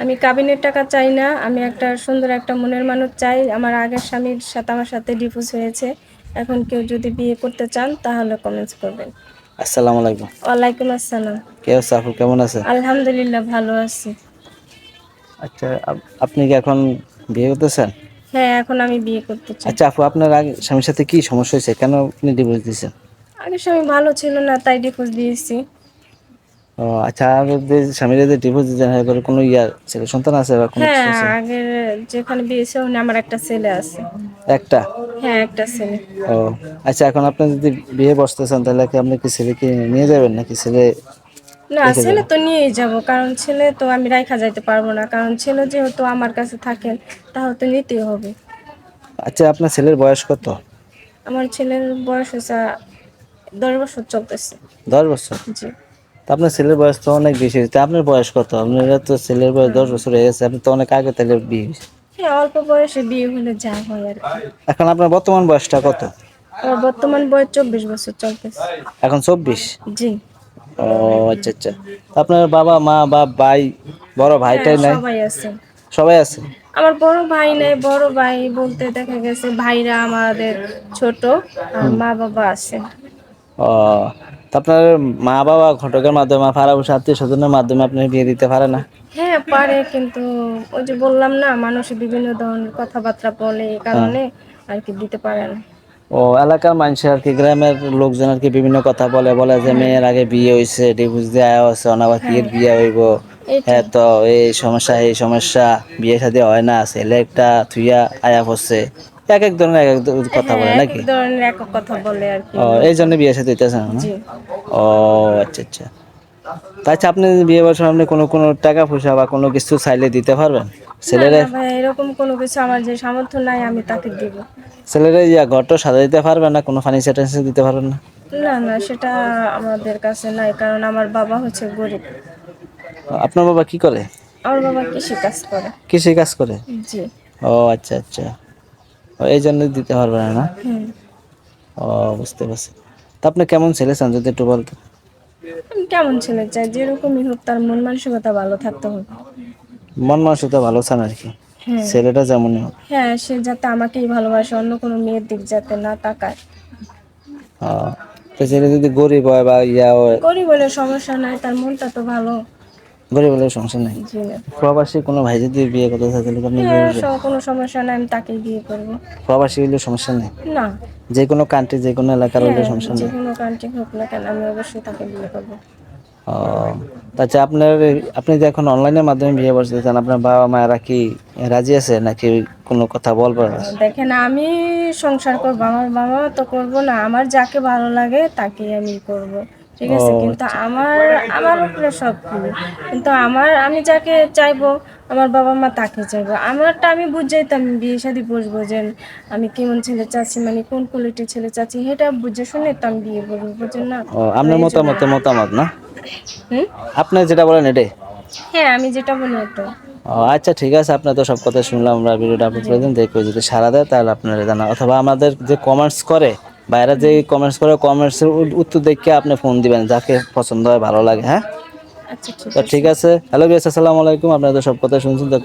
আমি কাবিনের টাকা চাই না। আমি একটা সুন্দর একটা মনের মানুষ চাই। আমার আগের স্বামীর সাথে আমার সাথে ডিভোর্স হয়েছে। এখন কেউ যদি বিয়ে করতে চান তাহলে কমেন্টস করবেন। আসসালামু আলাইকুম। ওয়ালাইকুম আসসালাম। কে আছে আপু, কেমন আছে? আলহামদুলিল্লাহ ভালো আছি। আচ্ছা, আপনি কি এখন বিয়ে করতেছেন? হ্যাঁ, এখন আমি বিয়ে করতে চাই। আচ্ছা আপু, আপনার আগে স্বামীর সাথে কি সমস্যা হয়েছে, কেন আপনি ডিভোর্স দিয়েছেন? আগের স্বামী ভালো ছিল না তাই ডিভোর্স দিয়েছি। ও আচ্ছা, আর যে স্বামীর যে ডিভোর্স দিয়েছেন এর কোনো ছেলে সন্তান আছে বা কোনো হ্যাঁ, কিছু আছে? আগের যেখানে বিয়ে ছিল ওখানে আমার একটা ছেলে আছে। একটা? হ্যাঁ, একটা ছেলে। ও আচ্ছা, এখন আপনি যদি বিয়ে বসতেছেন তাহলে কি আপনি কি ছেলেকে নিয়ে যাবেন নাকি ছেলে না, রেখে ছেলে যাবেন? তো নিয়েই যাব। কারণ ছেলে তো আমি রাইখা যাইতে পারবো না। কারণ ছেলে যেহেতু আমার কাছে থাকেন তাহলে তো নিতেই হবে। আচ্ছা, আপনার ছেলের বয়স কত? আমার ছেলের বয়স হচ্ছে 10 বছর চলতেছে। 10 বছর? জি। তা আপনার ছেলের বয়স তো অনেক বেশি, তা আপনার বয়স কত? আপনার তো ছেলের বয়স হুম। 10 বছর হয়ে গেছে, আপনি তো অনেক আগে তাহলে বিয়ে হয়েছে। হ্যাঁ, অল্প বয়সে বিয়ে হলে যা হয় আর কি। এখন আপনার বর্তমান বয়সটা কত? আমার বর্তমান বয়স 24 বছর চলতেছে। এখন 24? জি। ও আচ্ছা আচ্ছা। তা আপনার বাবা মা বা ভাই, বড় হ্যাঁ, ভাইটাই নাই? সবাই আছে। সবাই আছে? আমার বড় ভাই নাই। বড় ভাই বলতে দেখা গেছে ভাইরা আমাদের ছোট আর হুম। মা বাবা আছে। ও, তা আপনার মা বাবা ঘটকের মাধ্যমে পাড়াপড়শি আত্মীয় স্বজনের মাধ্যমে আপনি বিয়ে দিতে পারে না? হ্যাঁ, পারে কিন্তু ওই যে বললাম না মানুষ বিভিন্ন ধরনের কথাবার্তা বলে এই হ্যাঁ। কারণে আর কি দিতে পারে না। ও, এলাকার মানুষ আর কি, গ্রামের লোকজন আর কি বিভিন্ন কথা বলে, বলে যে হ্যাঁ, মেয়ের আগে বিয়ে হয়েছে, ডিভোর্স দিয়ে আয়া হচ্ছে, অনাবার কি হ্যাঁ, এর বিয়ে হইব, হ্যাঁ এইটাই। তো এই সমস্যা এই সমস্যা, বিয়ে শাদী হয় না, ছেলে একটা থুইয়া আয়া পড়ছে, এক এক ধরনের এক এক কথা হ্যাঁ, বলে এক নাকি? এক ধরনের এক এক কথা বলে আর কি ও, এই জন্য লোকজন। বিয়ে শাদী হইতেছে না না? জি। ও আচ্ছা আচ্ছা। তা আচ্ছা, আপনি বিয়ে বছর আপনি কোনো টাকা পয়সা বা কোনো কিছু চাইলে দিতে পারবেন না, ছেলেরে? না ভাই এরকম কোনো কিছু আমার যে সামর্থ্য নাই আমি তাকে দিব। ছেলেরে ঘরটা সাজা দিতে পারবেন না, কোনো ফার্নিচার টার্নিচার দিতে পারবেন না? না, না সেটা আমাদের কাছে নাই কারণ আমার বাবা হচ্ছে গরিব। আপনার বাবা কি করে? আমার বাবা কৃষি কাজ করে। কৃষি কাজ করে? জি। ও আচ্ছা আচ্ছা। ও, এই জন্য দিতে পারবে না না? হুম। ও, বুঝতে পারছি। তা আপনি কেমন ছেলে চান যদি একটু বলতেন? আমি কেমন ছেলে চাই যেরকমই হোক তার মন মানসিকতা ভালো থাকতে হবে। মন মানসিকতা ভালো চান আর কি, হ্যাঁ। ছেলেটা যেমনই হোক। হ্যাঁ, সে যাতে আমাকেই ভালোবাসে অন্য কোনো মেয়ের দিক যাতে না তাকায়। ও, তো ছেলে যদি গরিব হয় বা ইয়া হয়? গরিব হলে সমস্যা নাই তার মনটা তো ভালো। গরিব হলে সমস্যা নেই। জি না। প্রবাসী কোনো ভাই যদি বিয়ে করতে চায় তাহলে কি আপনি বিয়ে হ্যাঁ, করবেন? কোনো সমস্যা নাই আমি তাকেই বিয়ে করবো। প্রবাসী হইলে সমস্যা নেই? না। যে কোনো কান্ট্রি যে কোনো এলাকার হইলে হ্যাঁ, সমস্যা যে নেই? কোনো কান্ট্রি হোক না কেন আমি অবশ্যই তাকে বিয়ে করবো। ও, আচ্ছা আপনি যে এখন অনলাইনের মাধ্যমে বিয়ে বসতেছেন, আপনার বাবা মায়েরা কি রাজি আছে নাকি কোনো কথা বলবেন? দেখেন আমি সংসার করবো আমার বাবা তো করবো না আমার যাকে ভালো লাগে তাকেই আমি করব। ঠিক ও আছে কিন্তু আচ্ছা। আমার আমার উপরে সব কিছু কিন্তু আমি যাকে চাইবো আমার বাবা মা তাকে চাইবো আমারটা আমি বুঝাই তো আমি বিয়ে শাদী বসবো যে আমি কেমন ছেলে চাচ্ছি মানে কোন কোয়ালিটির ছেলে চাচ্ছি সেটা বুঝে শুনে তো আমি বিয়ে করবো বুঝছেন না। ও, তো আপনার এই জন্য মতামত মতামত না? হুম। আপনি যেটা বলেন এটাই? হ্যাঁ, আমি যেটা বলি ওটা। ও আচ্ছা, ঠিক আছে, আপনার তো সব কথা শুনলাম, আমরা ভিডিওটা আপলোড জি। করে দিন, দেখবো যদি সারা দেয় তাহলে আপনারা জানা, অথবা আমাদের যে কমেন্টস করে বাইরে যে কমেন্টস করে, কমেন্টসের উত্তর দেখে আপনি ফোন দিবেন যাকে পছন্দ হয় ভালো লাগে, হ্যাঁ? আচ্ছা ঠিক তো ঠিক আছে। আছে, হ্যালো বিয়াস, আসসালামু আলাইকুম, আপনারা তো সব কথা শুনছেন, তো